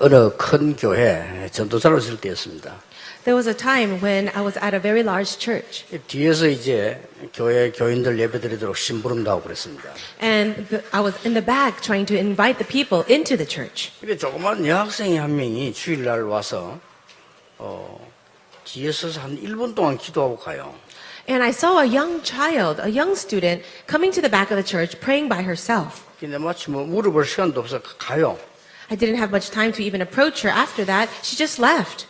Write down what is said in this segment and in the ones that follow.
어느 큰 교회 전도사로 있을 때였습니다. There was a time when I was at a very large church, 뒤에서 이제 교회 교인들 예배드리도록 심부름도 하고 그랬습니다. and I was in the back trying to invite the people into the church. 근데 조그만 여학생이 한 명이 주일날 와서 뒤에 서서 한 1분 동안 기도하고 가요. And I saw a young child, a young student, coming to the back of the church praying by herself. 근데 마치 물어볼 시간도 없어 가요. I didn't have much time to even approach her after that. She just left.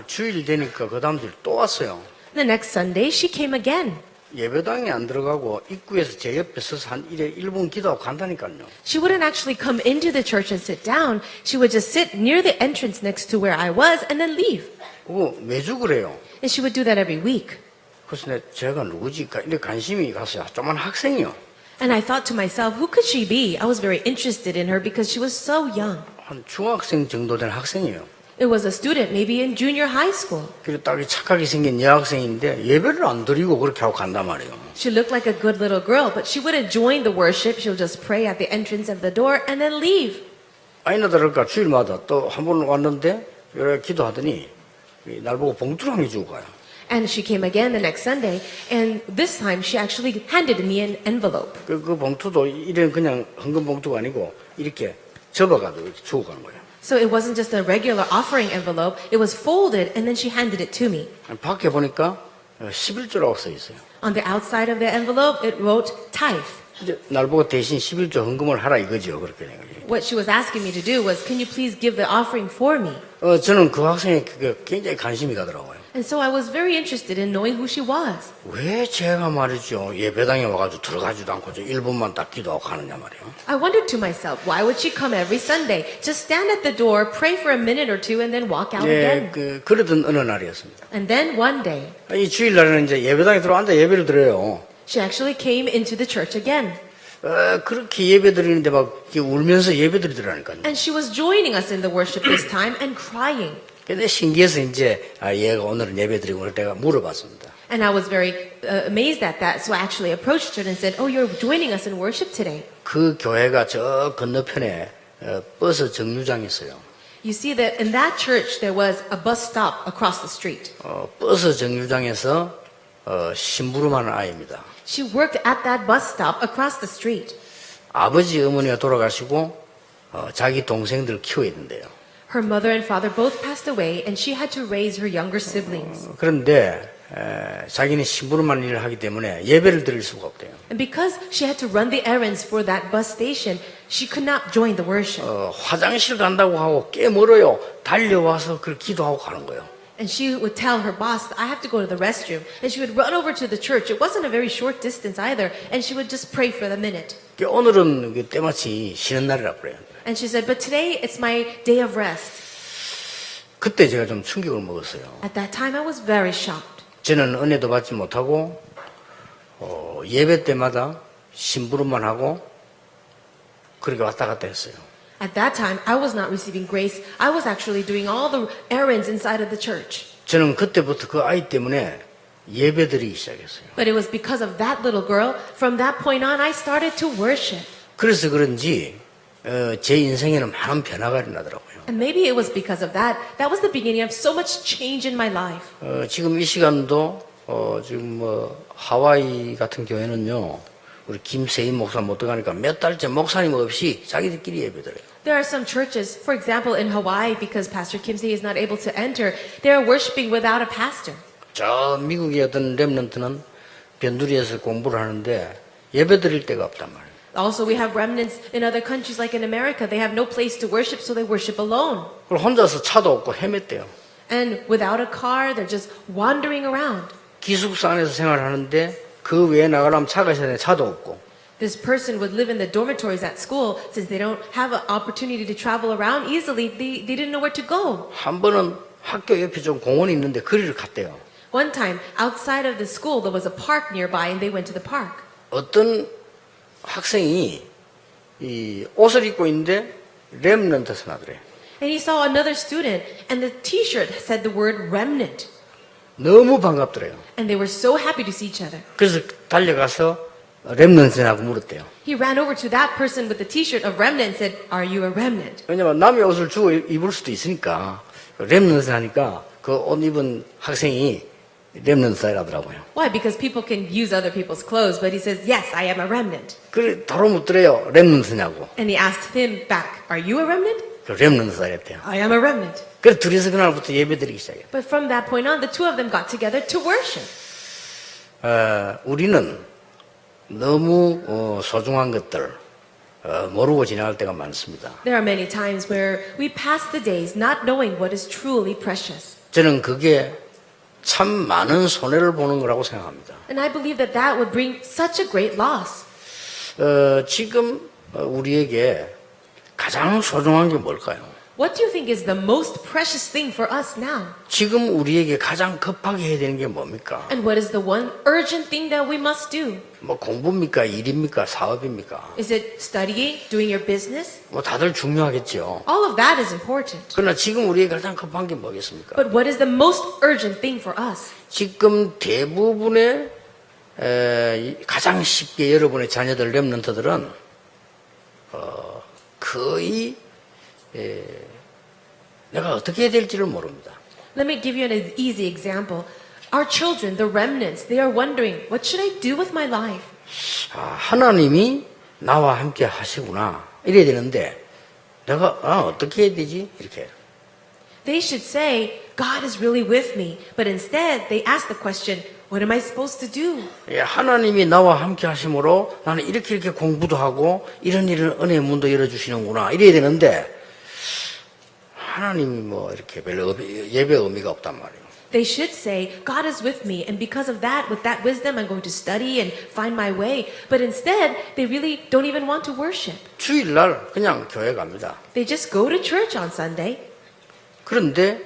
주일 되니까 그 다음 주일 또 왔어요. The next Sunday, she came again. 예배당에 안 들어가고 입구에서 제 옆에 서서 한 1분 기도하고 간다니까요. She wouldn't actually come into the church and sit down. She would just sit near the entrance next to where I was and then leave. 그거 매주 그래요. And she would do that every week. 그래서 제가 누구지? 이렇게 관심이 갔어요. 조그만 학생이요. And I thought to myself, who could she be? I was very interested in her because she was so young. 한 중학생 정도 된 학생이에요. It was a student, maybe in junior high school. 그리고 딱 착하게 생긴 여학생인데 예배를 안 드리고 그렇게 하고 간단 말이에요. She looked like a good little girl, but she wouldn't join the worship. She would just pray at the entrance of the door and then leave. 아니나 다를까 주일마다 또 한 번 왔는데 이렇게 기도하더니 날 보고 봉투를 한 개 주고 가요. And she came again the next Sunday, and this time she actually handed me an envelope. 그 봉투도 이런 그냥 헌금 봉투가 아니고 이렇게 접어가지고 이렇게 주고 가는 거예요. So it wasn't just a regular offering envelope, it was folded and then she handed it to me. 밖에 보니까 11조라고 써 있어요. On the outside of the envelope, it wrote tithe. 이제 날 보고 대신 11조 헌금을 하라 이거죠. 그렇게 된 거죠. What she was asking me to do was, can you please give the offering for me? 저는 그 학생에 굉장히 관심이 가더라고요. And so I was very interested in knowing who she was. 왜 제가 말이죠. 예배당에 와가지고 들어가지도 않고 1분만 딱 기도하고 가느냐 말이에요. I wondered to myself, why would she come every Sunday? Just stand at the door, pray for a minute or two, and then walk out 예, again. 그러던 어느 날이었습니다. And then one day, 이 주일날에는 이제 예배당에 들어앉아 예배를 드려요. she actually came into the church again. 그렇게 예배 드리는데 막 울면서 예배 드리더라니까요. And she was joining us in the worship this time and crying. 근데 신기해서 이제 얘가 오늘은 예배 드리고 그럴 때가 물어봤습니다. And I was very amazed at that. So I actually approached her and said, oh, you're joining us in worship today. 그 교회가 저 건너편에 버스 정류장이 있어요. You see that in that church there was a bus stop across the street. 버스 정류장에서 심부름하는 아이입니다. She worked at that bus stop across the street. 아버지 어머니가 돌아가시고 자기 동생들을 키워야 된대요. Her mother and father both passed away and she had to raise her younger siblings. 그런데 자기는 심부름하는 일을 하기 때문에 예배를 드릴 수가 없대요. And because she had to run the errands for that bus station, she could not join the worship. 화장실 간다고 하고 꽤 멀어요. 달려와서 그걸 기도하고 가는 거예요. And she would tell her boss, I have to go to the restroom. And she would run over to the church. It wasn't a very short distance either. And she would just pray for the minute. 오늘은 때마치 쉬는 날이라고 그래요. And she said, but today it's my day of rest. 그때 제가 좀 충격을 먹었어요. At that time I was very shocked. 저는 은혜도 받지 못하고 예배 때마다 심부름만 하고 그렇게 왔다 갔다 했어요. At that time I was not receiving grace. I was actually doing all the errands inside of the church. 저는 그때부터 그 아이 때문에 예배드리기 시작했어요. But it was because of that little girl. From that point on I started to worship. 그래서 그런지 제 인생에는 많은 변화가 일어나더라고요. And maybe it was because of that. That was the beginning of so much change in my life. 지금 이 시간도 지금 하와이 같은 교회는요. 우리 김세인 목사 못 들어가니까 몇 달째 목사님 없이 자기들끼리 예배드려요. There are some churches, for example in Hawaii, because Pastor Kim Se is not able to enter, they are worshiping without a pastor. 저 미국의 어떤 렘넌트는 변두리에서 공부를 하는데 예배드릴 데가 없단 말이에요. Also, we have remnants in other countries like in America. They have no place to worship, so they worship alone. 그리고 혼자서 차도 없고 헤맸대요. And without a car, they're just wandering around. 기숙사 안에서 생활하는데 그 외에 나가려면 차가 있어야 돼. 차도 없고. This person would live in the dormitories at school. Since they don't have an opportunity to travel around easily, they didn't know where to go. 한 번은 학교 옆에 좀 공원이 있는데 거리를 갔대요. One time, outside of the school, there was a park nearby, and they went to the park. 어떤 학생이 이 옷을 입고 있는데 렘넌트서 나더래. And he saw another student, and the T-shirt said the word remnant. 너무 반갑더래요. And they were so happy to see each other. 그래서 달려가서 렘넌트냐고 물었대요. He ran over to that person with the t-shirt of remnant and said, "Are you a remnant?" 왜냐면 남의 옷을 주워 입을 수도 있으니까 렘넌트 하니까 그 옷 입은 학생이 렘넌트 사이라더라고요. Why? Because people can use other people's clothes, but he says, "Yes, I am a remnant." 그래 바로 묻더래요. 렘넌트냐고. And he asked him back, "Are you a remnant?" 그 렘넌트 사이랬대요. "I am a remnant." 그래서 둘이서 그날부터 예배드리기 시작해요. But from that point on, the two of them got together to worship. 우리는 너무 소중한 것들 모르고 지나갈 때가 많습니다. There are many times where we pass the days not knowing what is truly precious. 저는 그게 참 많은 손해를 보는 거라고 생각합니다. And I believe that that would bring such a great loss. 지금 우리에게 가장 소중한 게 뭘까요? What do you think is the most precious thing for us now? 지금 우리에게 가장 급하게 해야 되는 게 뭡니까? And what is the one urgent thing that we must do? 뭐 공부입니까? 일입니까? 사업입니까? Is it studying, doing your business? 뭐 다들 중요하겠죠. All of that is important. 그러나 지금 우리에게 가장 급한 게 뭐겠습니까? But what is the most urgent thing for us? 지금 대부분의 가장 쉽게 여러분의 자녀들 렘넌트들은 거의 내가 어떻게 해야 될지를 모릅니다. Let me give you an easy example. Our children, the remnants, they are wondering, what should I do with my life? 하나님이 나와 함께 하시구나 이래야 되는데 내가 어떻게 해야 되지? 이렇게 They should say, God is really with me. But instead, they ask the question, what am I supposed to do? 하나님이 나와 함께 하심으로 나는 이렇게 공부도 하고 이런 은혜의 문도 열어주시는구나 이래야 되는데 하나님이 뭐 이렇게 별로 예배 의미가 없단 말이에요. They should say, God is with me, and because of that, with that wisdom, I'm going to study and find my way. But instead, they really don't even want to worship. 주일날 그냥 교회 갑니다. They just go to church on Sunday, 그런데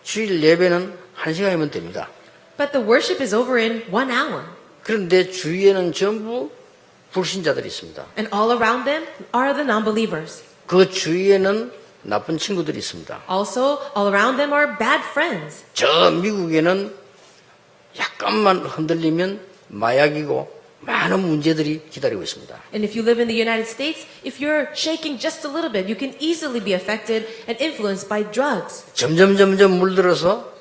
주일 예배는 1시간이면 됩니다. but the worship is over in 1 hour. 그런데 주위에는 전부 불신자들이 있습니다. And all around them are the non-believers. 그 주위에는 나쁜 친구들이 있습니다. Also, all around them are bad friends. 저 미국에는 약간만 흔들리면 마약이고 많은 문제들이 기다리고 있습니다. And if you live in the United States, if you're shaking just a little bit, you can easily be affected and influenced by drugs. 점점 물들어서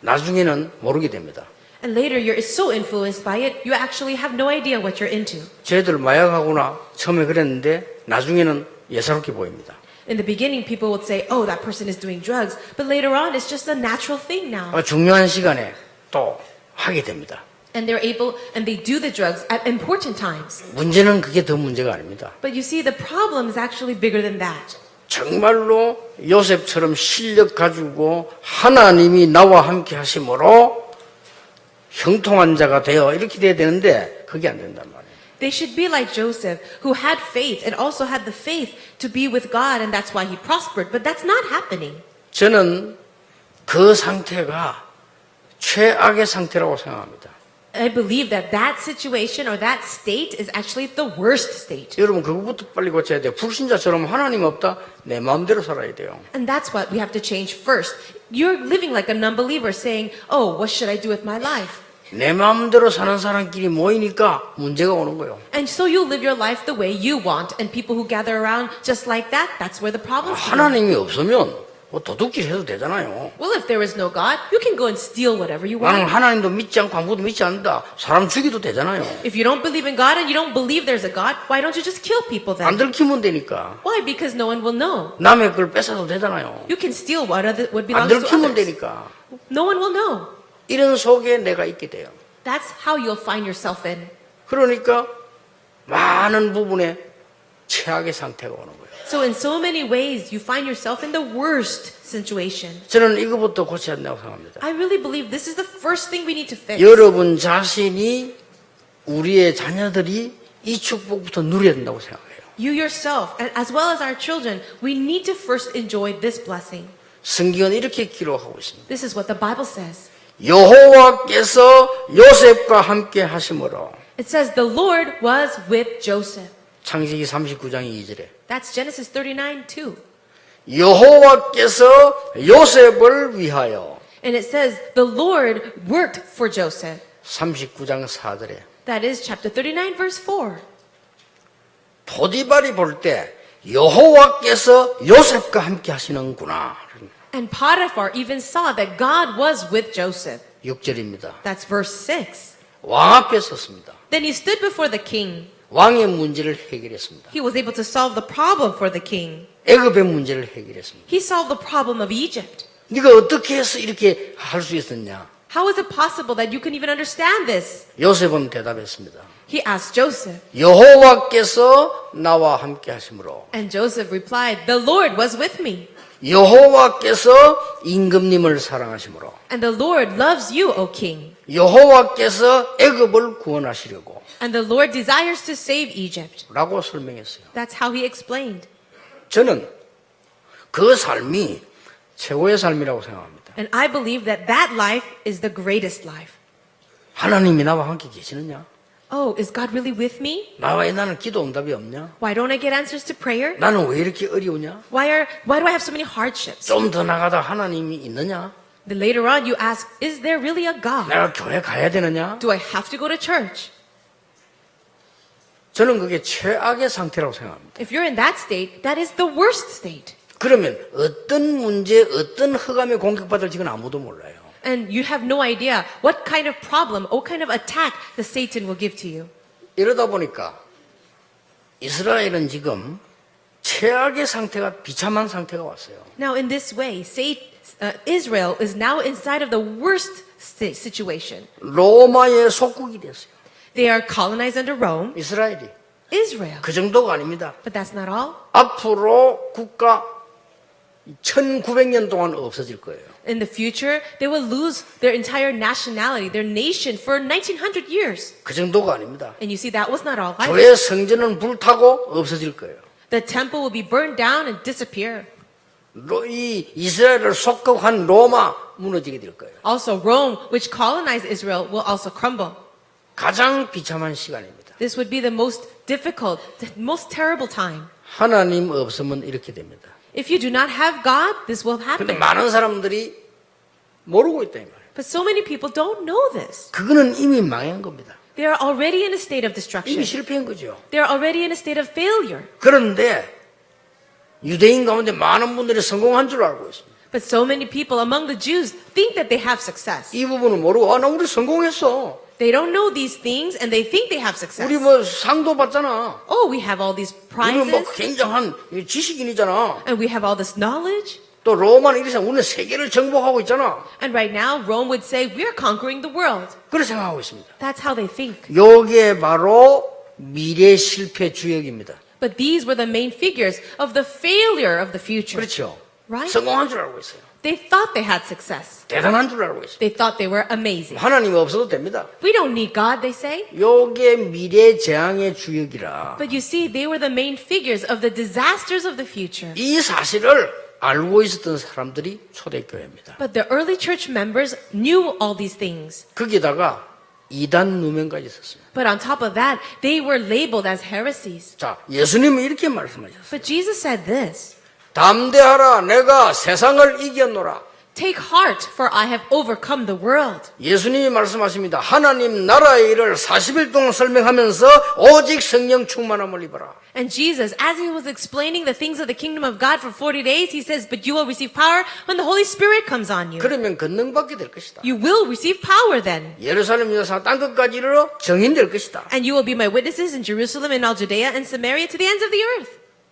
나중에는 모르게 됩니다. And later, you're so influenced by it, you actually have no idea what you're into. 쟤들 마약하구나 처음에 그랬는데 나중에는 예사롭게 보입니다. In the beginning, people would say, oh, that person is doing drugs. But later on, it's just a natural thing now. 중요한 시간에 또 하게 됩니다. And they're able, and they do the drugs at important times. 문제는 그게 더 문제가 아닙니다. But you see, the problem is actually bigger than that. 정말로 요셉처럼 실력 가지고 하나님이 나와 함께 하심으로 형통한 자가 되어 이렇게 돼야 되는데 그게 안 된단 말이에요. They should be like Joseph, who had faith and also had the faith to be with God, and that's why he prospered. But that's not happening. 저는 그 상태가 최악의 상태라고 생각합니다. I believe that that situation or that state is actually the worst state. 여러분 그거부터 빨리 고쳐야 돼요. 불신자처럼 하나님 없다? 내 마음대로 살아야 돼요. And that's what we have to change first. You're living like a non-believer saying, oh, what should I do with my life? 내 마음대로 사는 사람끼리 모이니까 문제가 오는 거예요. And so you live your life the way you want, and people who gather around just like that, that's where the problems come. 하나님이 없으면 뭐 도둑질 해도 되잖아요. Well, if there is no God, you can go and steal whatever you 나는 want. 하나님도 믿지 않고 아무것도 믿지 않는다. 사람 죽이도 되잖아요. If you don't believe in God and you don't believe there's a God, why don't you just kill people 안 then? 들키면 되니까. Why? Because no one will know. 남의 걸 뺏어도 되잖아요. You can steal what 안 belongs to 들키면 others. 되니까. No one will know. 이런 속에 내가 있게 돼요. That's how you'll find yourself in. 그러니까 많은 부분에 최악의 상태가 오는 거예요. So in so many ways, you find yourself in the worst situation. 저는 이거부터 고쳐야 된다고 생각합니다. I really believe this is the first thing we need to fix. 여러분 자신이 우리의 자녀들이 이 축복부터 누려야 된다고 생각해요. You yourself, as well as our children, we need to first enjoy this blessing. 성경은 이렇게 기록하고 있습니다. This is what the Bible says. 여호와께서 요셉과 함께 하심으로 It says the Lord was with Joseph. 창세기 39장 2절에 That's Genesis 39:2. 여호와께서 요셉을 위하여 And it says the Lord worked for Joseph. 39장 4절에 That is chapter 39, verse 4. 포디발이 볼 때 여호와께서 요셉과 함께 하시는구나. And Potiphar even saw that God was with Joseph. 6절입니다. That's verse 6. 왕 앞에 섰습니다. Then he stood before the king. 왕의 문제를 해결했습니다. He was able to solve the problem for the king. 애굽의 문제를 해결했습니다. He solved the problem of Egypt. 네가 어떻게 해서 이렇게 할 수 있었냐? How is it possible that you can even understand this? 요셉은 대답했습니다. He asked Joseph. 여호와께서 나와 함께 하심으로 And Joseph replied, The Lord was with me. 여호와께서 임금님을 사랑하심으로 And the Lord loves you, O king. 여호와께서 애굽을 구원하시려고 And the Lord desires to save Egypt. 라고 설명했어요. That's how he explained. 저는 그 삶이 최고의 삶이라고 생각합니다. And I believe that that life is the greatest life. 하나님이 나와 함께 계시느냐? Oh, is God really with me? 나와 나는 기도 응답이 없냐? Why don't I get answers to prayer? 나는 왜 이렇게 어려우냐? Why do I have so many hardships? 좀 더 나가다 하나님이 있느냐? Then later on you ask, is there really a God? 내가 교회 가야 되느냐? Do I have to go to church? 저는 그게 최악의 상태라고 생각합니다. If you're in that state, that is the worst state. 그러면 어떤 문제, 어떤 흑암에 공격받을지는 아무도 몰라요. And you have no idea what kind of problem, what kind of attack the Satan will give to you. 이러다 보니까 이스라엘은 지금 최악의 상태가 비참한 상태가 왔어요. Now in this way, Israel is now inside of the worst situation. 로마의 속국이 됐어요. They are colonized under Rome, 이스라엘이. Israel. 그 정도가 아닙니다. But that's not all. 앞으로 국가 1900년 동안 없어질 거예요. In the future, they will lose their entire nationality, their nation for 1900 years. 그 정도가 아닙니다. And you see, that was not all. either. 교회 성전은 불타고 없어질 거예요. The temple will be burned down and disappear. 이 이스라엘을 속국한 로마 무너지게 될 거예요. Also, Rome, which colonized Israel, will also crumble. 가장 비참한 시간입니다. This would be the most difficult, the most terrible time. 하나님 없으면 이렇게 됩니다. If you do not have God, this will 근데 happen. 많은 사람들이 모르고 있다 이 말이에요. But so many people don't know this. 그거는 이미 망한 겁니다. They are already in a state of 이미 destruction. 실패한 거죠. They are already in a state of failure. 그런데 유대인 가운데 많은 분들이 성공한 줄 알고 있습니다. But so many people among the Jews think that they have success. 이 부분은 모르고 나 우리 성공했어. They don't know these things and they think they have success. 우리 뭐 상도 받잖아. Oh, we have all these 우리는 뭐 prizes 굉장한 지식인이잖아. and we have all this knowledge. 또 로마는 이래서 우리는 세계를 정복하고 있잖아. And right now, Rome would say, we are conquering the world. 그렇게 생각하고 있습니다. That's how they think. 요게 바로 미래 실패 주역입니다. But these were the main figures of the failure of the future. 그렇죠. Right? 성공한 줄 알고 있어요. They thought they had success. 대단한 줄 알고 있어요. They thought they were amazing. 하나님이 없어도 됩니다. We don't need God, they say. 요게 미래 재앙의 주역이라. But you see, they were the main figures of the disasters of the future. 이 사실을 알고 있었던 사람들이 초대교회입니다. But the early church members knew all these things. 거기다가 이단 누명까지 있었어요. But on top of that, they were labeled as heresies. 자, 예수님은 이렇게 말씀하셨어요. But Jesus said this, 담대하라, 내가 세상을 이겼노라. Take heart, for I have overcome the world. 예수님이 말씀하십니다. 하나님 나라의 일을 40일 동안 설명하면서 오직 성령 충만함을 입어라. And Jesus, as he was explaining the things of the kingdom of God for 40 days, he says, but you will receive power when the Holy Spirit comes on you. 그러면 권능받게 될 것이다. You will receive power then. 예루살렘 여사 땅 끝까지 이르러 정인될 것이다. And you will be my witnesses in Jerusalem and all Judea and Samaria to the ends of the earth.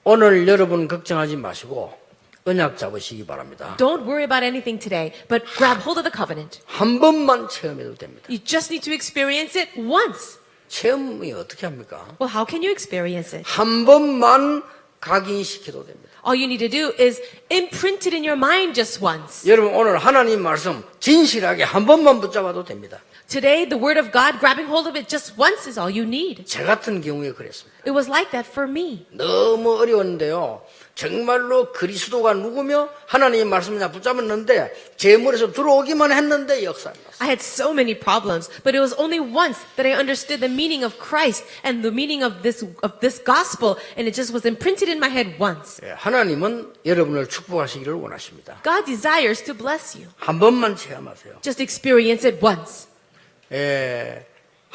오늘 여러분 걱정하지 마시고 언약 잡으시기 바랍니다. Don't worry about anything today, but grab hold of the covenant. 한 번만 체험해도 됩니다. You just need to experience it once. 체험이 어떻게 합니까? Well, how can you experience it? 한 번만 각인시켜도 됩니다. All you need to do is imprint it in your mind just once. 여러분 오늘 하나님 말씀 진실하게 한 번만 붙잡아도 됩니다. Today, the word of God, grabbing hold of it just once is all you need. 제 같은 경우에 그랬습니다. It was like that for me. 너무 어려웠는데요. 정말로 그리스도가 누구며 하나님의 말씀을 그냥 붙잡았는데 제 머리에서 들어오기만 했는데 역사입니다. I had so many problems, but it was only once that I understood the meaning of Christ and the meaning of this gospel, and it just was imprinted in my head once. 하나님은 여러분을 축복하시기를 원하십니다. God desires to bless you. 한 번만 체험하세요. Just experience it once.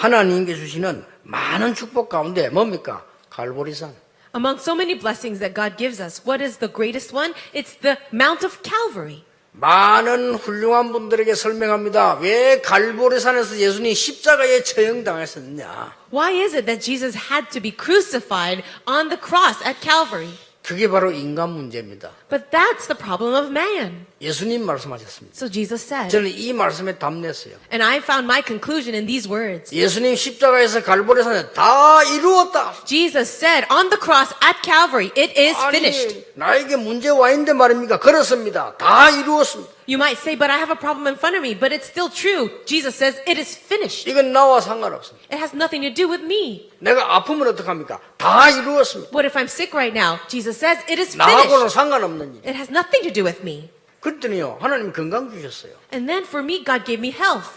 하나님께 주시는 많은 축복 가운데 뭡니까? 갈보리산. Among so many blessings that God gives us, what is the greatest one? It's the Mount of Calvary. 많은 훌륭한 분들에게 설명합니다. 왜 갈보리산에서 예수님이 십자가에 처형당하셨느냐? Why is it that Jesus had to be crucified on the cross at Calvary? 그게 바로 인간 문제입니다. But that's the problem of man. 예수님 말씀하셨습니다. So Jesus said, 저는 이 말씀에 답냈어요. and I found my conclusion in these words. 예수님 십자가에서 갈보리산에 다 이루었다. Jesus said on the cross at Calvary, it is finished. 나에게 문제 와 있는데 말입니까? 그렇습니다. 다 이루었습니다. You might say, but I have a problem in front of me, but it's still true. Jesus says it is finished. 이건 나와 상관없습니다. It has nothing to do with me. 내가 아프면 어떡합니까? 다 이루었습니다. What if I'm sick right now? Jesus says it is 나하고는 finished. 상관없는 일. It has nothing to do with me. 그랬더니요, 하나님 건강 주셨어요. And then for me, God gave me health.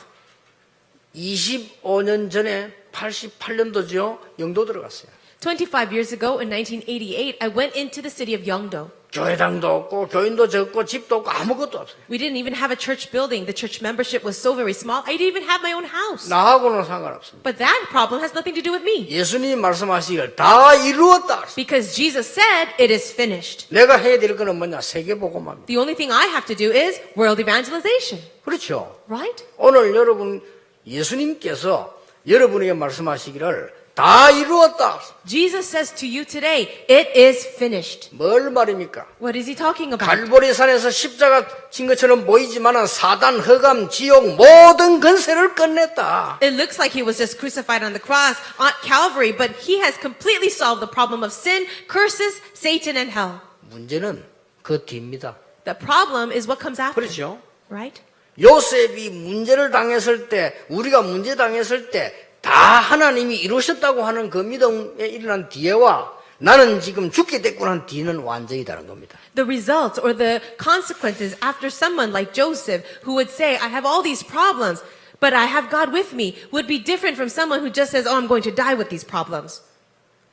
25년 전에 88년도죠. 영도 들어갔어요. 25 years ago, in 1988, I went into the city of Yeongdo. 교회당도 없고 교인도 적고 집도 없고 아무것도 없어요. We didn't even have a church building. The church membership was so very small. I didn't even have my own house. 나하고는 상관없습니다. But that problem has nothing to do with me. 예수님이 말씀하시길 다 이루었다. Because Jesus said it is finished. 내가 해야 될 거는 뭐냐? 세계복음합니다. The only thing I have to do is world evangelization. 그렇죠. Right? 오늘 여러분 예수님께서 여러분에게 말씀하시기를 다 이루었다. Jesus says to you today, it is finished. 뭘 말입니까? What is he talking about? 갈보리산에서 십자가 진 것처럼 보이지만 사단, 흑암, 지옥 모든 권세를 끝냈다. It looks like he was just crucified on the cross on Calvary, but he has completely solved the problem of sin, curses, Satan, and hell. 문제는 그 뒤입니다. The problem is what comes after. 그렇죠? Right? 요셉이 문제를 당했을 때, 우리가 문제 당했을 때 다 하나님이 이루셨다고 하는 그 믿음에 일어난 뒤에와 나는 지금 죽게 됐구나 한 뒤는 완전히 다른 겁니다. The results or the consequences after someone like Joseph who would say, I have all these problems, but I have God with me, would be different from someone who just says, oh, I'm going to die with these problems.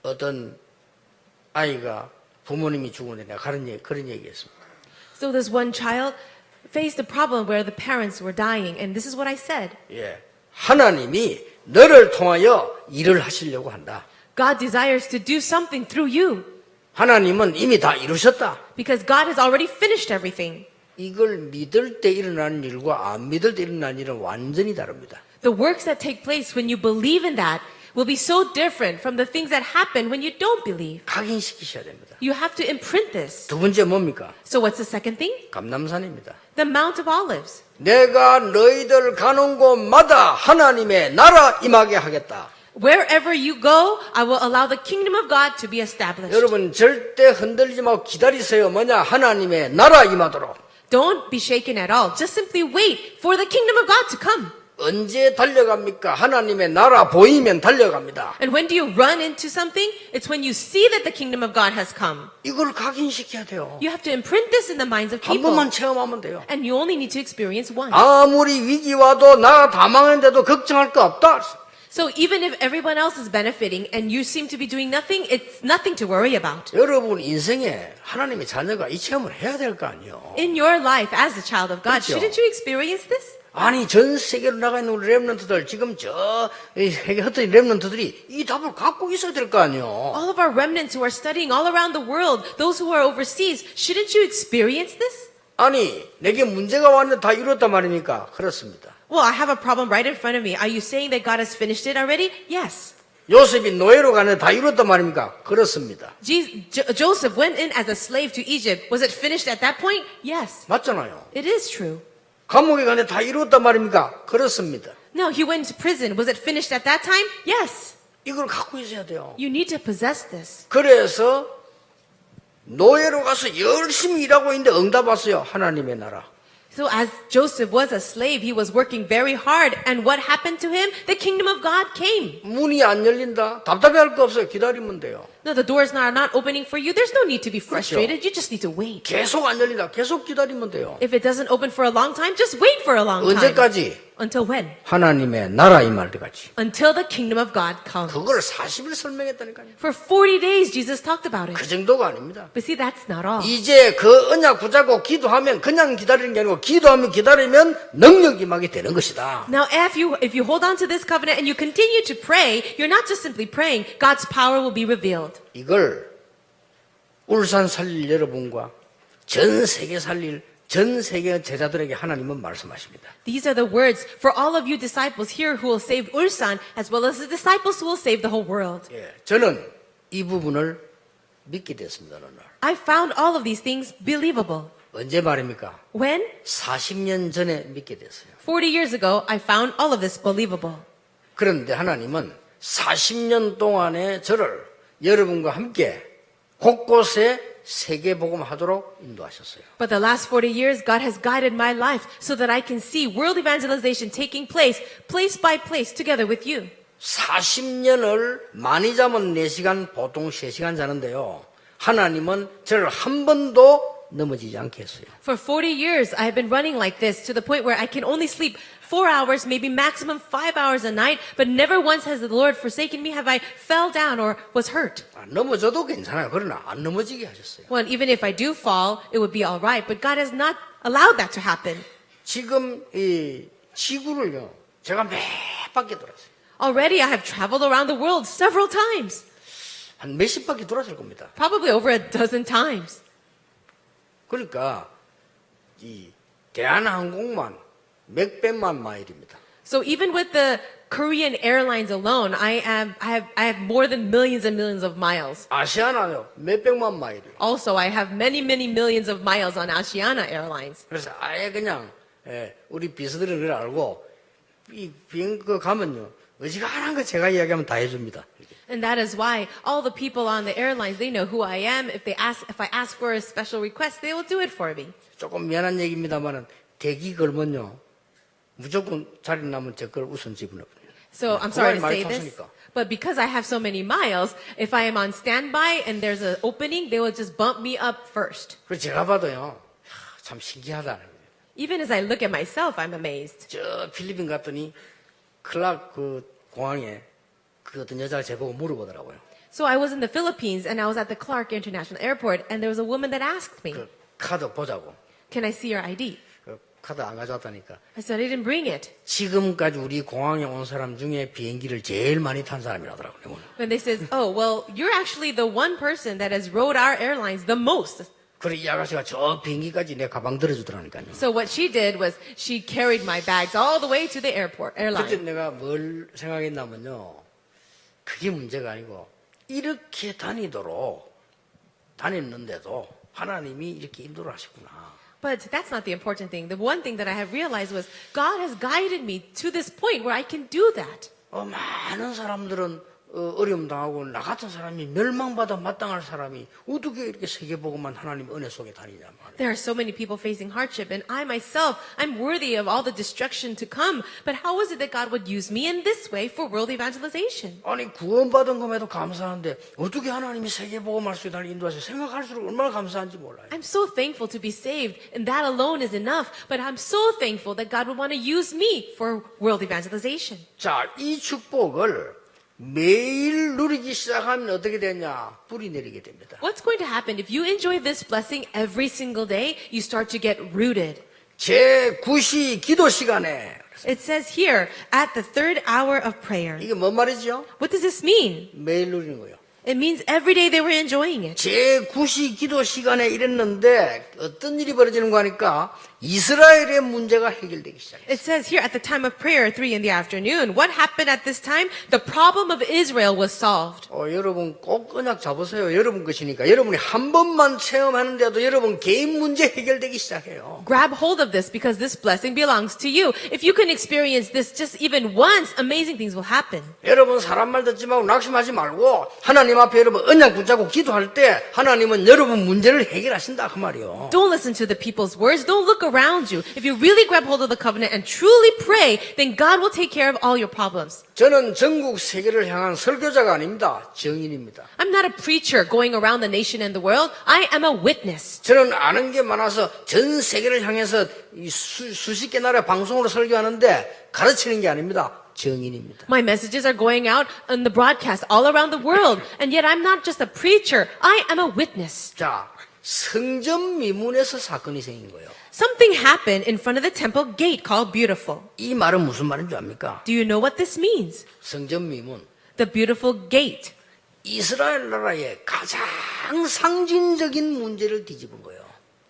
어떤 아이가 부모님이 죽었는데 내가 그런 얘기했습니다. So this one child faced a problem where the parents were dying, and this is what I said. 예, 하나님이 너를 통하여 일을 하시려고 한다. God desires to do something through you 하나님은 이미 다 이루셨다. because God has already finished everything. 이걸 믿을 때 일어나는 일과 안 믿을 때 일어나는 일은 완전히 다릅니다. The works that take place when you believe in that will be so different from the things that happen when you don't believe. 각인시키셔야 됩니다. You have to imprint this. 두 번째 뭡니까? So what's the second thing? 감람산입니다. The Mount of Olives. 내가 너희들 가는 곳마다 하나님의 나라 임하게 하겠다. Wherever you go, I will allow the kingdom of God to be established. 여러분 절대 흔들리지 말고 기다리세요. 뭐냐? 하나님의 나라 임하도록. Don't be shaken at all. Just simply wait for the kingdom of God to come. 언제 달려갑니까? 하나님의 나라 보이면 달려갑니다. And when do you run into something? It's when you see that the kingdom of God has come. 이걸 각인시켜야 돼요. You have to imprint this in the minds of 한 people. 번만 체험하면 돼요. And you only need to experience once. 아무리 위기 와도 나가 다 망했는데도 걱정할 거 없다. So even if everyone else is benefiting and you seem to be doing nothing, it's nothing to worry about. 여러분 인생에 하나님의 자녀가 이 체험을 해야 될 거 아니에요. In your life as a child of God, 그렇죠. shouldn't you experience this? 아니 전 세계로 나가 있는 우리 렘넌트들 지금 저 세계 흩어진 렘넌트들이 이 답을 갖고 있어야 될 거 아니에요. All of our remnants who are studying all around the world, those who are overseas, shouldn't you experience this? 아니 내게 문제가 왔는데 다 이뤘단 말입니까? 그렇습니다. Well, I have a problem right in front of me. Are you saying that God has finished it already? Yes. 요셉이 노예로 가는데 다 이뤘단 말입니까? 그렇습니다. Joseph went in as a slave to Egypt. Was it finished at that point? Yes. 맞잖아요. It is true. 감옥에 가는데 다 이뤘단 말입니까? 그렇습니다. No, he went to prison. Was it finished at that time? Yes. 이걸 갖고 있어야 돼요. You need to possess this. 그래서 노예로 가서 열심히 일하고 있는데 응답 왔어요. 하나님의 나라. So as Joseph was a slave, he was working very hard. And what happened to him? The kingdom of God came. 문이 안 열린다. 답답해할 거 없어요. 기다리면 돼요. No, the doors are not opening for you. There's no need to be frustrated. You just need to wait. 계속 안 열린다. 계속 기다리면 돼요. If it doesn't open for a long time, just wait for a long time. 언제까지? Until when? 하나님의 나라 임할 때까지. Until the kingdom of God comes. 그걸 40일 설명했다니까요. For 40 days, Jesus talked about it. 그 정도가 아닙니다. But see, that's not all. 이제 그 언약 붙잡고 기도하면 그냥 기다리는 게 아니고 기도하면 기다리면 능력 임하게 되는 것이다. Now, if you hold on to this covenant and you continue to pray, you're not just simply praying. God's power will be revealed. 이걸 울산 살릴 여러분과 전 세계 살릴 전 세계 제자들에게 하나님은 말씀하십니다. These are the words for all of you disciples here who will save Ulsan, as well as the disciples who will save the whole world. 예, 저는 이 부분을 믿게 됐습니다. 어느 날. I found all of these things believable. 언제 말입니까? When? 40년 전에 믿게 됐어요. 40 years ago, I found all of this believable. 그런데 하나님은 40년 동안에 저를 여러분과 함께 곳곳에 세계 복음하도록 인도하셨어요. But the last 40 years, God has guided my life so that I can see world evangelization taking place by place, together with you. 40년을 많이 자면 4시간, 보통 3시간 자는데요. 하나님은 저를 한 번도 넘어지지 않게 했어요. For 40 years, I have been running like this to the point where I can only sleep 4 hours, maybe maximum 5 hours a night, but never once has the Lord forsaken me, have I fell down or was hurt. 넘어져도 괜찮아요. 그러나 안 넘어지게 하셨어요. Well, even if I do fall, it would be all right, but God has not allowed that to happen. 지금 이 지구를요, 제가 몇 바퀴 돌았어요. Already, I have traveled around the world several times, 한 몇십 바퀴 돌았을 겁니다. probably over a dozen times. 그러니까 이 대한항공만 몇백만 마일입니다. So even with the Korean Airlines alone, I have more than millions and millions of miles. 아시아나요, 몇백만 마일이요. Also, I have many millions of miles on Asiana Airlines. 그래서 아예 그냥 우리 비서들은 그걸 알고 이 비행 그 가면요, 어지간한 거 제가 이야기하면 다 해줍니다. And that is why all the people on the airlines, they know who I am. If I ask for a special request, they will do it for me. 조금 미안한 얘기입니다만은 대기 걸면요, 무조건 자리 나면 제 걸 우선 집어넣어요. So I'm sorry to 많이 say this, 탔으니까. but because I have so many miles, if I am on standby and there's an opening, they will just bump me up first. 그래서 제가 봐도요, 참 신기하다. Even as I look at myself, I'm amazed. 저 필리핀 갔더니 클락 그 공항에 그 어떤 여자가 제보고 물어보더라고요. So I was in the Philippines and I was at the Clark International Airport and there was a woman that asked me, 그 카드 보자고. can I see your ID? 그 카드 안 가져왔다니까. I said, I didn't bring it. 지금까지 우리 공항에 온 사람 중에 비행기를 제일 많이 탄 사람이라더라고요. And they said, oh, well, you're actually the one person that has rode our airlines the most. 그래 이 아가씨가 저 비행기까지 내 가방 들어주더라니까요. So what she did was she carried my bags all the way to the 그때 airline. 내가 뭘 생각했냐면요, 그게 문제가 아니고 이렇게 다녔는데도 하나님이 이렇게 인도를 하셨구나. But that's not the important thing. The one thing that I have realized was God has guided me to this point where I can do that. 많은 사람들은 어려움 당하고 나 같은 사람이 멸망받아 마땅할 사람이 어떻게 이렇게 세계복음만 하나님 은혜 속에 다니냐 말이에요. There are so many people facing hardship, and I myself, I'm worthy of all the destruction to come. But how is it that God would use me in this way for world evangelization? 아니 구원받은 것에도 감사한데 어떻게 하나님이 세계복음할 수 있다는 인도하셔 생각할수록 얼마나 감사한지 몰라요. I'm so thankful to be saved, and that alone is enough. But I'm so thankful that God would want to use me for world evangelization. 자, 이 축복을 매일 누리기 시작하면 어떻게 되냐? 뿌리 내리게 됩니다. What's going to happen if you enjoy this blessing every single day? You start to get rooted. 제9시 기도 시간에 It says here, at the third hour of prayer. 이게 뭔 말이죠? What does this mean? 매일 누리는 거예요. It means every day they were enjoying it. 제9시 기도 시간에 이랬는데 어떤 일이 벌어지는 거 하니까 이스라엘의 문제가 해결되기 시작해요. It says here at the time of prayer, 3 in the afternoon, what happened at this time? The problem of Israel was solved. 여러분 꼭 언약 잡으세요. 여러분 것이니까. 여러분이 한 번만 체험하는데도 여러분 개인 문제 해결되기 시작해요. Grab hold of this because this blessing belongs to you. If you can experience this just even once, amazing things will happen. 여러분 사람 말 듣지 말고 낙심하지 말고 하나님 앞에 여러분 언약 붙잡고 기도할 때 하나님은 여러분 문제를 해결하신다 그 말이요. Don't listen to the people's words. Don't look around you. If you really grab hold of the covenant and truly pray, then God will take care of all your problems. 저는 전국 세계를 향한 설교자가 아닙니다. 증인입니다. I'm not a preacher going around the nation and the world. I am a witness. 저는 아는 게 많아서 전 세계를 향해서 수십 개 나라 방송으로 설교하는데 가르치는 게 아닙니다. 증인입니다. My messages are going out on the broadcast all around the world. And yet I'm not just a preacher. I am a witness. 자, 성전 미문에서 사건이 생긴 거예요. Something happened in front of the temple gate called Beautiful. 이 말은 무슨 말인 줄 압니까? Do you know what this means? 성전 미문. The Beautiful Gate. 이스라엘 나라의 가장 상징적인 문제를 뒤집은 거예요.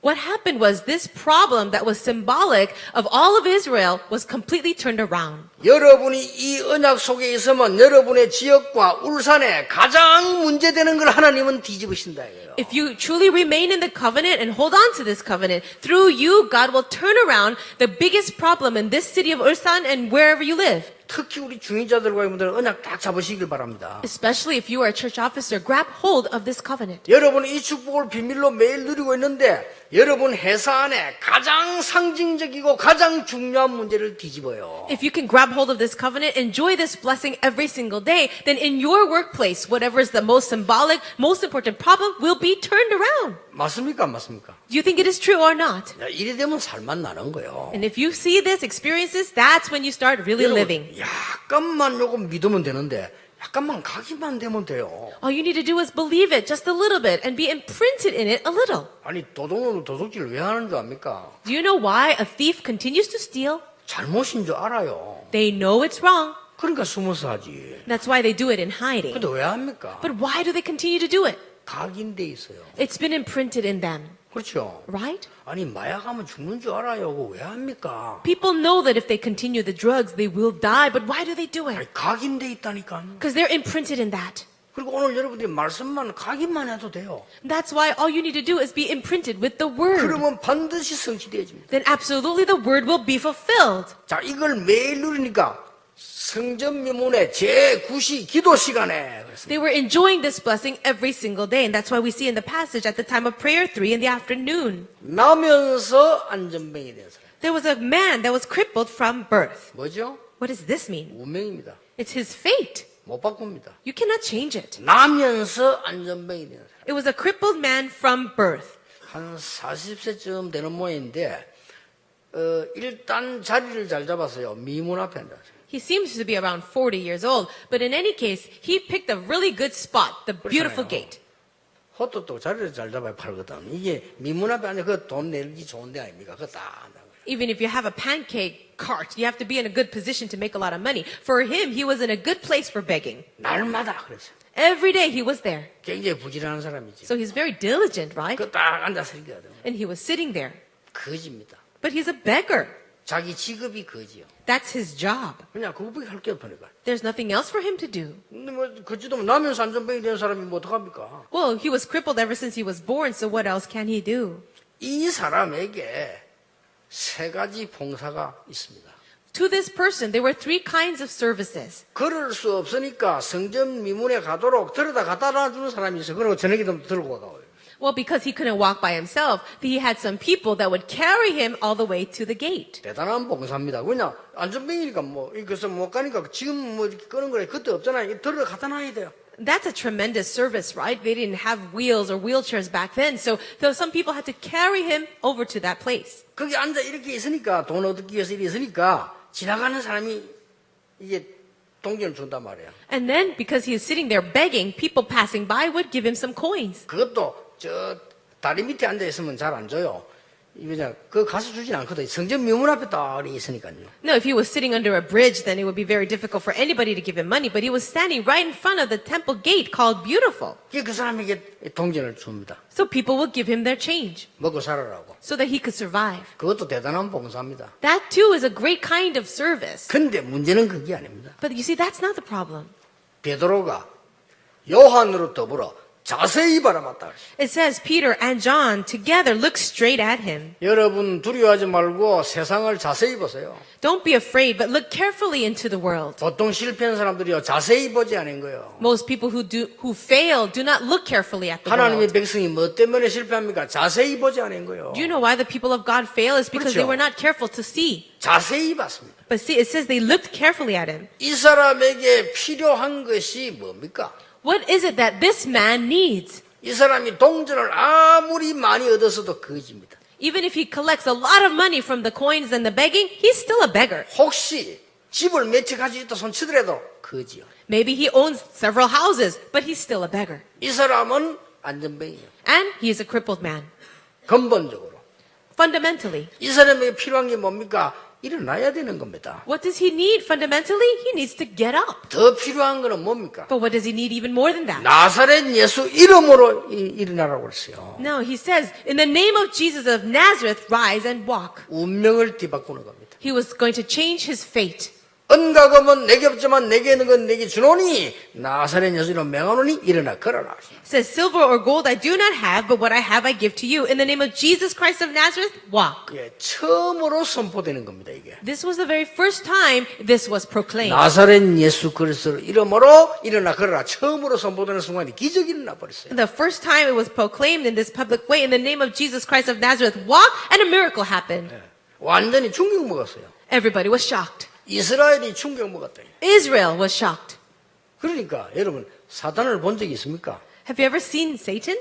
What happened was this problem that was symbolic of all of Israel was completely turned around. 여러분이 이 언약 속에 있으면 여러분의 지역과 울산에 가장 문제되는 걸 하나님은 뒤집으신다 이거예요. If you truly remain in the covenant and hold on to this covenant, through you, God will turn around the biggest problem in this city of Ulsan and wherever you live. 특히 우리 중위자들과 여러분들은 언약 딱 잡으시길 바랍니다. Especially if you are a church officer, grab hold of this covenant. 여러분은 이 축복을 비밀로 매일 누리고 있는데 여러분 회사 안에 가장 상징적이고 가장 중요한 문제를 뒤집어요. If you can grab hold of this covenant, enjoy this blessing every single day, then in your workplace, whatever is the most symbolic, most important problem will be turned around. 맞습니까? 안 맞습니까? Do you think it is true or not? 야, 이래 되면 살만 나는 거예요. And if you see this, experience this, that's when you start really living. 약간만 요금 믿으면 되는데 약간만 각인만 되면 돼요. All you need to do is believe it just a little bit and be imprinted in it a little. 아니 도둑놈은 도둑질을 왜 하는 줄 압니까? Do you know why a thief continues to steal? 잘못인 줄 알아요. They know it's wrong. 그러니까 숨어서 하지. That's why they do it in hiding. 근데 왜 합니까? But why do they continue to do it? 각인돼 있어요. It's been imprinted in them, 그렇죠? right? 아니 마약하면 죽는 줄 알아요. 그거 왜 합니까? People know that if they continue the drugs, they will die, but why do they do it? 아니, 각인돼 있다니까. Because they're imprinted in that. 그리고 오늘 여러분들이 말씀만 각인만 해도 돼요. That's why all you need to do is be imprinted with the word. 그러면 반드시 성취되어집니다. Then absolutely the word will be fulfilled. 자, 이걸 매일 누리니까 성전 미문의 제9시 기도 시간에 그랬습니다. They were enjoying this blessing every single day, and that's why we see in the passage at the time of prayer 3 in the afternoon. 나면서 안전병이 된 사람. There was a man that was crippled from birth. 뭐죠? What does this mean? 운명입니다. It's his fate. 못 바꿉니다. You cannot change it. 나면서 안전병이 된 사람. It was a crippled man from birth. 한 40세쯤 되는 모양인데 일단 자리를 잘 잡았어요. 미문 앞에 앉았어요. He seems to be around 40 years old, but in any case, he picked a really good spot, the beautiful gate. 헛도또 자리를 잘 잡아야 팔거든. 이게 미문 앞에 앉아 그 돈 내기 좋은 데 아닙니까? 그거 딱 앉아. Even if you have a pancake cart, you have to be in a good position to make a lot of money. For him, he was in a good place for begging. 날마다 그랬어요. Every day he was there. 굉장히 부지런한 사람이지. So he's very diligent, right? 그 딱 앉아서 이렇게 And he was sitting there. 거지입니다. But he's a beggar. 자기 직업이 거지요. That's his job. 그냥 그거밖에 할 게 없으니까. There's nothing else for him to do. 근데 뭐 거지도 나면서 안전병이 된 사람이 뭐 어떡합니까? Well, he was crippled ever since he was born, so what else can he do? 이 사람에게 세 가지 봉사가 있습니다. To this person, there were 3 kinds of services. 걸을 수 없으니까 성전 미문에 가도록 들여다 갖다 놔주는 사람이 있어요. 그리고 저녁에 좀 들고 가요. Well, because he couldn't walk by himself, he had some people that would carry him all the way to the gate. 대단한 봉사입니다. 그냥 안전병이니까 뭐 이것을 못 가니까 지금 뭐 이렇게 끄는 거래 그때 없잖아요. 들여 갖다 놔야 돼요. That's a tremendous service, right? They didn't have wheels or wheelchairs back then, so some people had to carry him over to that place. 거기 앉아 이렇게 있으니까 돈 얻기 위해서 이렇게 있으니까 지나가는 사람이 이게 동전을 준단 말이에요. And then, because he is sitting there begging, people passing by would give him some coins. 그것도 저 다리 밑에 앉아 있으면 잘 안 줘요. 그냥 그 가서 주진 않거든. 성전 미문 앞에 딱 있으니까요. No, if he was sitting under a bridge, then it would be very difficult for anybody to give him money. But he was standing right in front of the temple gate called Beautiful. 그 사람에게 동전을 줍니다. So people would give him their change 먹고 살아라고. so that he could survive. 그것도 대단한 봉사입니다. That too is a great kind of service. 근데 문제는 그게 아닙니다. But you see, that's not the problem. 베드로가 요한으로 더불어 자세히 바라봤다. It says Peter and John together looked straight at him. 여러분 두려워하지 말고 세상을 자세히 보세요. Don't be afraid, but look carefully into the world. 보통 실패한 사람들이요 자세히 보지 않은 거예요. Most people who fail do not look carefully at the 하나님의 world. 백성이 뭐 때문에 실패합니까? 자세히 보지 않은 거예요. Do you know why the people of God fail? It's because they 그렇죠. were not careful to see. 자세히 봤습니다. But see, it says they looked carefully at him. 이 사람에게 필요한 것이 뭡니까? What is it that this man needs? 이 사람이 동전을 아무리 많이 얻었어도 거지입니다. Even if he collects a lot of money from the coins and the begging, he's still a beggar. 혹시 집을 몇 채 가지고 있다 손치더라도 거지요. Maybe he owns several houses, but he's still a beggar. 이 사람은 안전뱅이요. And he is a crippled man. 근본적으로 Fundamentally, 이 사람에게 필요한 게 뭡니까? 일어나야 되는 겁니다. what does he need fundamentally? He needs to get up. 더 필요한 거는 뭡니까? But what does he need even more than that? 나사렛 예수 이름으로 일어나라고 그랬어요. No, he says, in the name of Jesus of Nazareth, rise and walk. 운명을 뒤바꾸는 겁니다. He was going to change his fate. 은과 금은 내게 없지만 내게 있는 건 내게 주노니 나사렛 예수 이름 명하노니 일어나 걸어라. It says, silver or gold I do not have, but what I have I give to you. In the name of Jesus Christ of Nazareth, walk. 예, 처음으로 선포되는 겁니다, 이게. This was the very first time this was proclaimed. 나사렛 예수 그리스도 이름으로 일어나 걸어라. 처음으로 선포되는 순간에 기적이 일어나 버렸어요. The first time it was proclaimed in this public way, in the name of Jesus Christ of Nazareth, walk, and a miracle happened. 완전히 충격 먹었어요. Everybody was shocked. 이스라엘이 충격 먹었다. Israel was shocked. 그러니까 여러분 사단을 본 적이 있습니까? Have you ever seen Satan?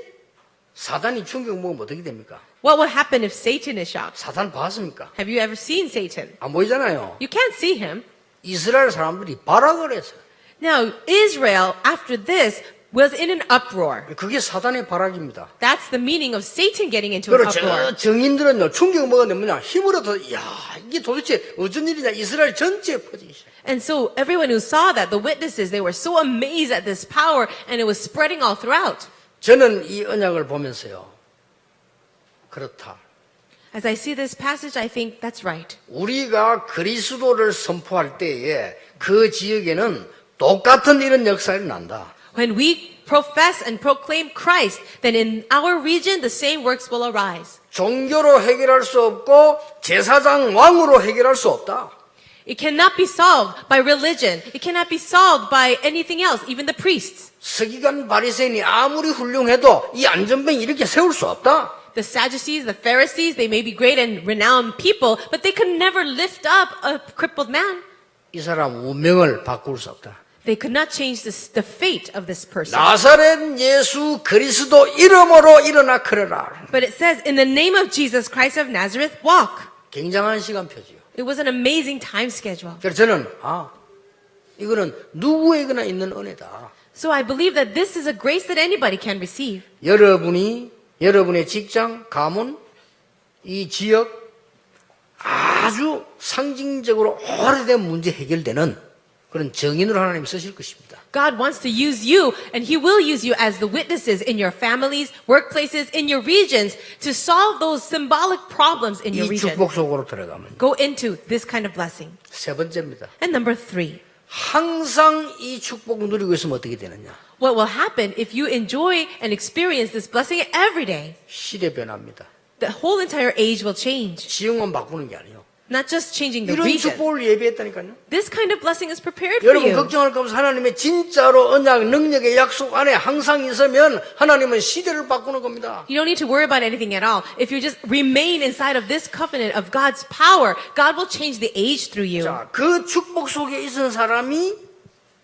사단이 충격 먹으면 어떻게 됩니까? What will happen if Satan is shocked? 사단 봤습니까? Have you ever seen Satan? 안 보이잖아요. You can't see him. 이스라엘 사람들이 발악을 했어요. Now, Israel, after this, was in an uproar. 그게 사단의 발악입니다. That's the meaning of Satan getting into an 그리고 uproar. 저 정인들은요 충격 먹었는데 뭐냐 힘으로 더 야 이게 도대체 어쩐 일이냐 이스라엘 전체에 퍼지기 시작. And so everyone who saw that, the witnesses, they were so amazed at this power, and it was spreading all throughout. 저는 이 언약을 보면서요 그렇다. As I see this passage, I think that's right. 우리가 그리스도를 선포할 때에 그 지역에는 똑같은 이런 역사가 난다. When we profess and proclaim Christ, then in our region, the same works will arise. 종교로 해결할 수 없고 제사장 왕으로 해결할 수 없다. It cannot be solved by religion. It cannot be solved by anything else, even the priests. 서기관 바리새인이 아무리 훌륭해도 이 안전병 이렇게 세울 수 없다. The Sadducees, the Pharisees, they may be great and renowned people, but they could never lift up a crippled man. 이 사람 운명을 바꿀 수 없다. They could not change the fate of this person. 나사렛 예수 그리스도 이름으로 일어나 걸어라. But it says, in the name of Jesus Christ of Nazareth, walk. 굉장한 시간표지요. It was an amazing time schedule. 그래서 저는 이거는 누구에게나 있는 은혜다. So I believe that this is a grace that anybody can receive. 여러분의 직장, 가문, 이 지역 아주 상징적으로 오래된 문제 해결되는 그런 정인으로 하나님 쓰실 것입니다. God wants to use you, and He will use you as the witnesses in your families, workplaces, in your regions to solve those symbolic problems in your 이 region. 축복 속으로 들어가면 Go into this kind of blessing. 세 번째입니다. And number 3, 항상 이 축복을 누리고 있으면 어떻게 되느냐? what will happen if you enjoy and experience this blessing every day? 시대 변화입니다. The whole entire age will change. 지형만 바꾸는 게 아니에요. Not just changing the 이런 region. 축복을 예비했다니까요. This kind of blessing is prepared for 여러분 you. 걱정할 거 없어. 하나님의 진짜로 언약 능력의 약속 안에 항상 있으면 하나님은 시대를 바꾸는 겁니다. You don't need to worry about anything at all. If you just remain inside of this covenant of God's power, God will change the age through you. 자, 그 축복 속에 있은 사람이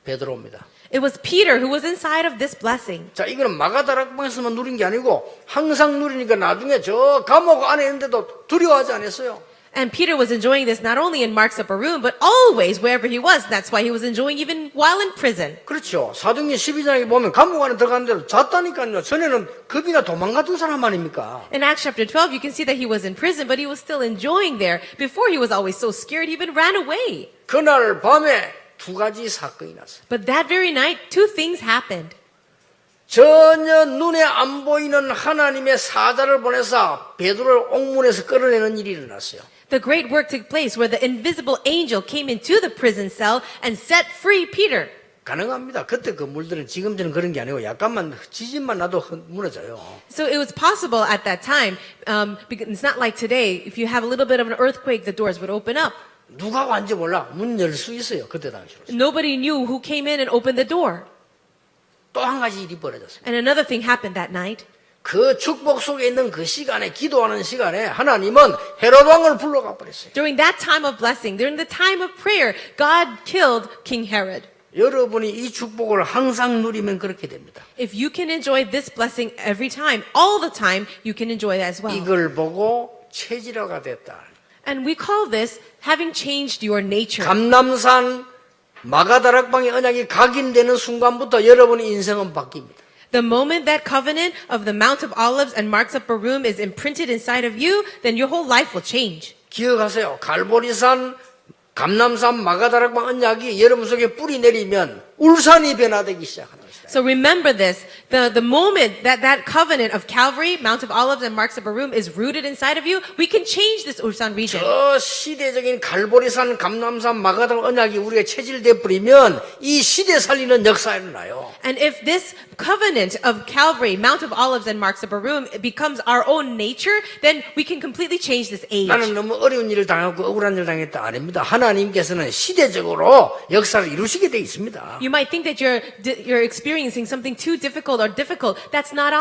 베드로입니다. It was Peter who was inside of this blessing. 자, 이거는 마가다락방에서만 누린 게 아니고 항상 누리니까 나중에 저 감옥 안에 있는데도 두려워하지 않았어요. And Peter was enjoying this not only in Mark's upper room, but always wherever he was. That's why he was enjoying even while in prison. 그렇죠. 사도행전 12장에 보면 감옥 안에 들어갔는데도 잤다니까요. 전에는 겁이나 도망갔던 사람 아닙니까? In Acts chapter 12, you can see that he was in prison, but he was still enjoying there. Before he was always so scared, he even ran away. 그날 밤에 두 가지 사건이 났어요. But that very night, 2 things happened. 전혀 눈에 안 보이는 하나님의 사자를 보내서 베드로를 옥문에서 끌어내는 일이 일어났어요. The great work took place where the invisible angel came into the prison cell and set free Peter. 가능합니다. 그때 건물들은 지금처럼 그런 게 아니고 약간만 지진만 나도 무너져요. So it was possible at that time, because it's not like today. If you have a little bit of an earthquake, the doors would open up. 누가 왔는지 몰라. 문 열 수 있어요. 그때 당시로. Nobody knew who came in and opened the door. 또 한 가지 일이 벌어졌습니다. And another thing happened that night. 그 축복 속에 있는 그 시간에 기도하는 시간에 하나님은 헤롯 왕을 불러가 버렸어요. During that time of blessing, during the time of prayer, God killed King Herod. 여러분이 이 축복을 항상 누리면 그렇게 됩니다. If you can enjoy this blessing every time, all the time, you can enjoy that as well. 이걸 보고 체질화가 됐다. And we call this having changed your nature. 감람산 마가다락방의 언약이 각인되는 순간부터 여러분의 인생은 바뀝니다. The moment that covenant of the Mount of Olives and marks of Barum is imprinted inside of you, then your whole life will change. 기억하세요. 갈보리산, 감람산, 마가다락방 언약이 여러분 속에 뿌리 내리면 울산이 변화되기 시작하는 것이다. So remember this, the moment that that covenant of Calvary, Mount of Olives and marks of Barum is rooted inside of you, we can change this Ulsan region. 저 시대적인 갈보리산, 감람산, 마가다락 언약이 우리가 체질돼 버리면 이 시대 살리는 역사가 일어나요. And if this covenant of Calvary, Mount of Olives and marks of Barum becomes our own nature, then we can completely change this age. 나는 너무 어려운 일을 당하고 억울한 일을 당했다 아닙니다. 하나님께서는 시대적으로 역사를 이루시게 돼 있습니다. You might think that you're experiencing something too difficult or difficult. That's not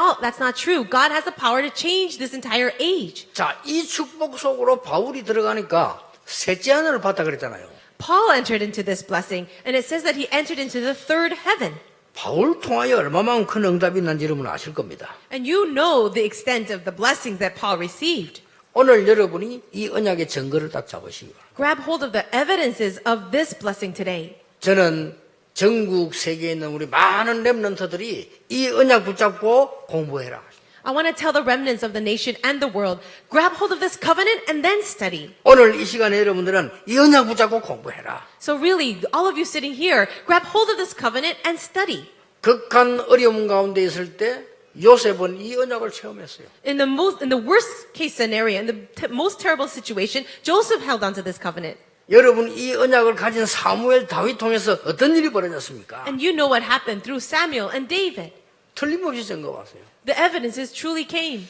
true. God has the power to change this entire age. 자, 이 축복 속으로 바울이 들어가니까 셋째 하늘을 봤다 그랬잖아요. Paul entered into this blessing, and it says that he entered into the third heaven. 바울 통하여 얼마만큼 큰 응답이 있는지 여러분 아실 겁니다. And you know the extent of the blessings that Paul received. 오늘 여러분이 이 언약의 증거를 딱 잡으시기 바랍니다. Grab hold of the evidences of this blessing today. 저는 전국 세계에 있는 우리 많은 렘넌트들이 이 언약 붙잡고 공부해라. I want to tell the remnants of the nation and the world, grab hold of this covenant and then study. 오늘 이 시간에 여러분들은 이 언약 붙잡고 공부해라. So really, all of you sitting here, grab hold of this covenant and study. 극한 어려움 가운데 있을 때 요셉은 이 언약을 체험했어요. In the worst case scenario, in the most terrible situation, Joseph held onto this covenant. 여러분 이 언약을 가진 사무엘 다윗 통해서 어떤 일이 벌어졌습니까? And you know what happened through Samuel and David. 틀림없이 증거 왔어요. The evidences truly came.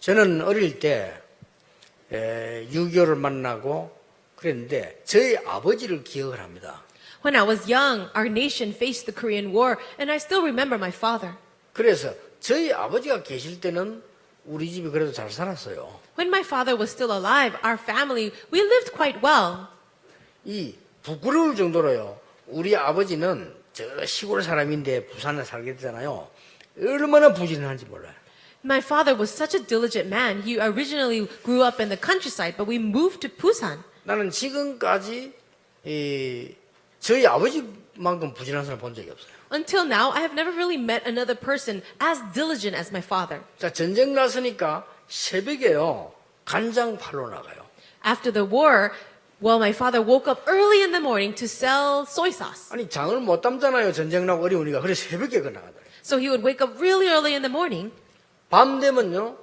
저는 어릴 때 6.25를 만나고 그랬는데 저희 아버지를 기억을 합니다. When I was young, our nation faced the Korean War, and I still remember my father. 그래서 저희 아버지가 계실 때는 우리 집이 그래도 잘 살았어요. When my father was still alive, our family, we lived quite well. 이 부끄러울 정도로요. 우리 아버지는 저 시골 사람인데 부산에 살게 되잖아요. 얼마나 부지런한지 몰라요. My father was such a diligent man. He originally grew up in the countryside, but we moved to Busan. 나는 지금까지 저희 아버지만큼 부지런한 사람 본 적이 없어요. Until now, I have never really met another person as diligent as my father. 자, 전쟁 났으니까 새벽에요. 간장 팔러 나가요. After the war, well, my father woke up early in the morning to sell soy sauce. 아니 장을 못 담잖아요. 전쟁 나고 어려우니까. 그래서 새벽에 그 나가더라고요. So he would wake up really early in the morning, 밤 되면요.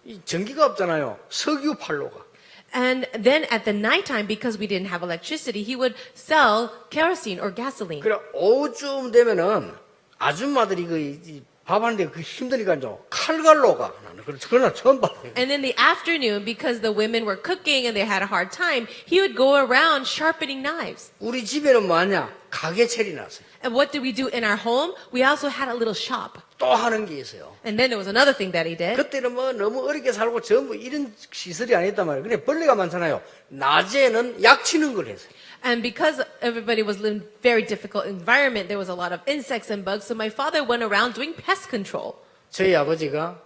이 전기가 없잖아요. 석유 팔러 가. and then at the nighttime, because we didn't have electricity, he would sell kerosene or gasoline. 그래 오후쯤 되면은 아줌마들이 밥 하는데 그 힘드니까 이제 칼갈로 가. 나는 그러나 처음 봤어요. And in the afternoon, because the women were cooking and they had a hard time, he would go around sharpening knives. 우리 집에는 뭐하냐? 가게 차려놨어요. And what did we do in our home? We also had a little shop. 또 하는 게 있어요. And then there was another thing that he did. 그때는 뭐 너무 어렵게 살고 전부 이런 시설이 아니었단 말이에요. 그냥 벌레가 많잖아요. 낮에는 약 치는 걸 했어요. And because everybody was living in a very difficult environment, there was a lot of insects and bugs. So my father went around doing pest control. 저희 아버지가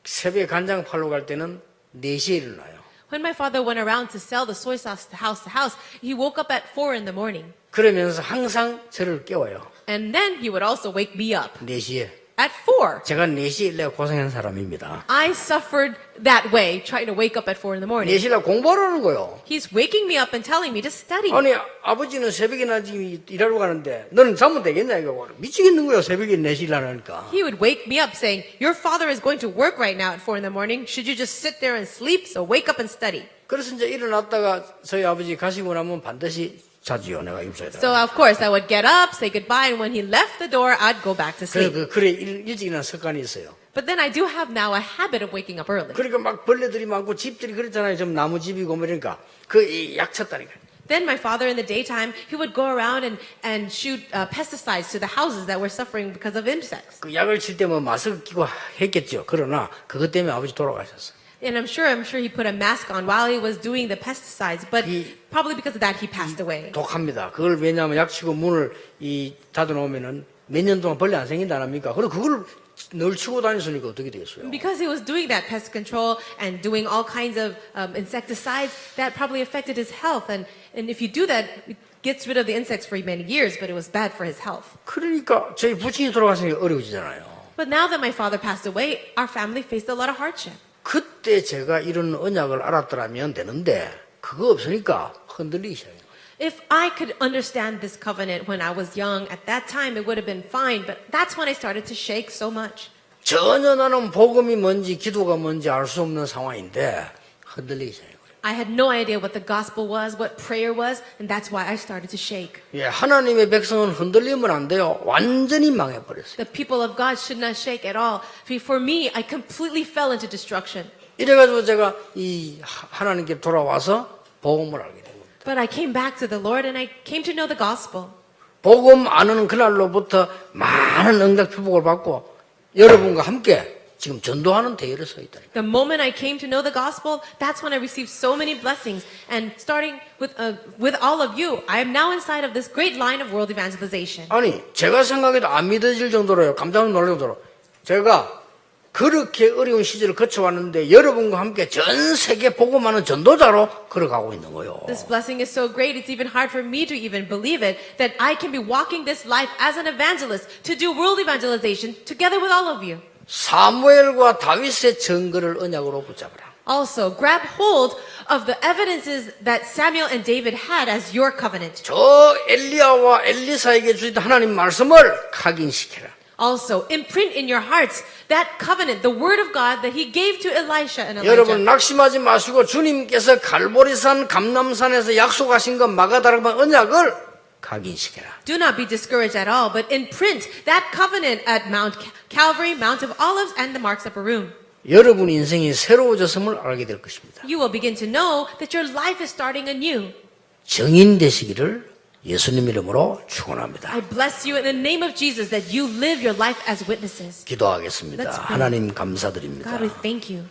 새벽에 간장 팔러 갈 때는 4시에 일어나요. When my father went around to sell the soy sauce to house, he woke up at 4 in the morning. 그러면서 항상 저를 깨워요. And then he would also wake me up 4시에. at 4. 제가 4시에 일래 고생한 사람입니다. I suffered that way, trying to wake up at 4 in the morning. 4시에 공부하라는 거예요. He's waking me up and telling me to study. 아니 아버지는 새벽에나 지금 일하러 가는데 너는 자면 되겠냐 이거. 미치겠는 거예요. 새벽에 4시 일하니까. He would wake me up saying, your father is going to work right now at 4 in the morning. Should you just sit there and sleep? So wake up and study. 그래서 이제 일어났다가 저희 아버지 가시고 나면 반드시 자지요. 내가 임소에다가. So of course I would get up, say goodbye, and when he left the door, I'd go back to sleep. 그래 일찍 일어나는 습관이 있어요. But then I do have now a habit of waking up early. 그러니까 막 벌레들이 많고 집들이 그랬잖아요. 좀 나무집이고 뭐 이러니까 약쳤다니까. Then my father in the daytime, he would go around and shoot pesticides to the houses that were suffering because of insects. 그 약을 칠 때 뭐 마스크 끼고 했겠죠. 그러나 그것 때문에 아버지 돌아가셨어요. And I'm sure he put a mask on while he was doing the pesticides, but probably because of that he passed away. 독합니다. 그걸 왜냐하면 약치고 문을 닫아놓으면은 몇 년 동안 벌레 안 생긴다 안 합니까? 그리고 그걸 늘 치고 다녔으니까 어떻게 되겠어요? Because he was doing that pest control and doing all kinds of insecticides, that probably affected his health. And if you do that, it gets rid of the insects for many years, but it was bad for his health. 그러니까 저희 부친이 돌아가시니까 어려워지잖아요. But now that my father passed away, our family faced a lot of hardship. 그때 제가 이런 언약을 알았더라면 되는데 그거 없으니까 흔들리기 시작해요. If I could understand this covenant when I was young, at that time it would have been fine, but that's when I started to shake so much. 전혀 나는 복음이 뭔지 기도가 뭔지 알 수 없는 상황인데 흔들리기 시작해요. I had no idea what the gospel was, what prayer was, and that's why I started to shake. 예, 하나님의 백성은 흔들리면 안 돼요. 완전히 망해버렸어요. The people of God should not shake at all. For me, I completely fell into destruction. 이래가지고 제가 하나님께 돌아와서 복음을 알게 된 겁니다. But I came back to the Lord and I came to know the gospel. 복음 아는 그날로부터 많은 응답표복을 받고 여러분과 함께 지금 전도하는 대회를 서 있다. The moment I came to know the gospel, that's when I received so many blessings. And starting with all of you, I am now inside of this great line of world evangelization. 아니 제가 생각해도 안 믿어질 정도로요. 깜짝 놀랄 정도로 제가 그렇게 어려운 시절을 거쳐왔는데 여러분과 함께 전 세계 복음하는 전도자로 걸어가고 있는 거예요. This blessing is so great, it's even hard for me to even believe it, that I can be walking this life as an evangelist to do world evangelization together with all of you. 사무엘과 다윗의 증거를 언약으로 붙잡으라. Also, grab hold of the evidences that Samuel and David had as your covenant. 저 엘리야와 엘리사에게 주신 하나님 말씀을 각인시켜라. Also, imprint in your hearts that covenant, the word of God that he gave to Elisha and 여러분 Elijah. 낙심하지 마시고 주님께서 갈보리산 감남산에서 약속하신 것 마가다락방 언약을 각인시켜라. Do not be discouraged at all, but imprint that covenant at Mount Calvary, Mount of Olives, and the Marks Upper Room. 여러분 인생이 새로워졌음을 알게 될 것입니다. You will begin to know that your life is starting anew. 정인 되시기를 예수님 이름으로 축원합니다. I bless you in the name of Jesus that you live your life as witnesses. 기도하겠습니다. Let's pray. 하나님 감사드립니다. God, we thank you.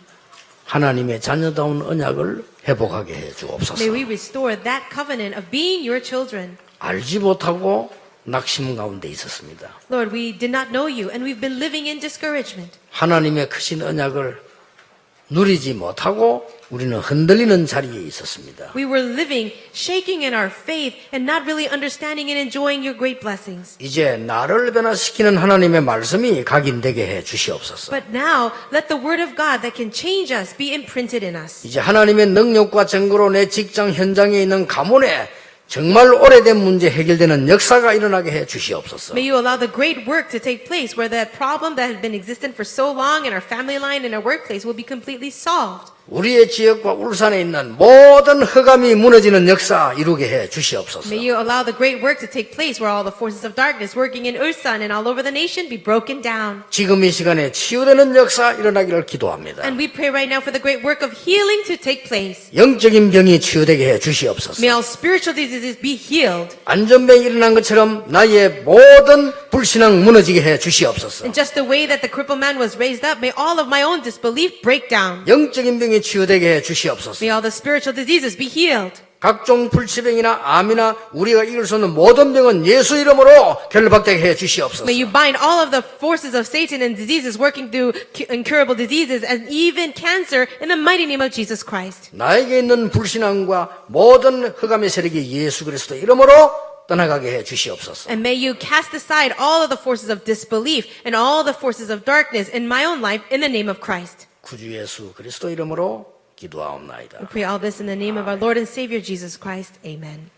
하나님의 자녀다운 언약을 회복하게 해 주옵소서. May we restore that covenant of being your children. 알지 못하고 낙심 가운데 있었습니다. Lord, we did not know you and we've been living in discouragement. 하나님의 크신 언약을 누리지 못하고 우리는 흔들리는 자리에 있었습니다. We were living, shaking in our faith and not really understanding and enjoying your great blessings. 이제 나를 변화시키는 하나님의 말씀이 각인되게 해 주시옵소서. But now, let the word of God that can change us be imprinted in us. 이제 하나님의 능력과 증거로 내 직장 현장에 있는 가문에 정말 오래된 문제 해결되는 역사가 일어나게 해 주시옵소서. May you allow the great work to take place where that problem that has been existent for so long in our family line, in our workplace, will be completely solved. 우리의 지역과 울산에 있는 모든 흑암이 무너지는 역사 이루게 해 주시옵소서. May you allow the great work to take place where all the forces of darkness working in Ulsan and all over the nation be broken down. 지금 이 시간에 치유되는 역사 일어나기를 기도합니다. And we pray right now for the great work of healing to take place. 영적인 병이 치유되게 해 주시옵소서. May all spiritual diseases be healed. 안전병이 일어난 것처럼 나의 모든 불신앙 무너지게 해 주시옵소서. In just the way that the crippled man was raised up, may all of my own disbelief break down. 영적인 병이 치유되게 해 주시옵소서. May all the spiritual diseases be healed. 각종 불치병이나 암이나 우리가 이길 수 없는 모든 병은 예수 이름으로 결박되게 해 주시옵소서. May you bind all of the forces of Satan and diseases working through incurable diseases and even cancer in the mighty name of Jesus Christ. 나에게 있는 불신앙과 모든 흑암의 세력이 예수 그리스도 이름으로 떠나가게 해 주시옵소서. And may you cast aside all of the forces of disbelief and all the forces of darkness in my own life in the name of Christ. 구주 예수 그리스도 이름으로 기도하옵나이다. We pray all this in the name of our Lord and Savior Jesus Christ. Amen.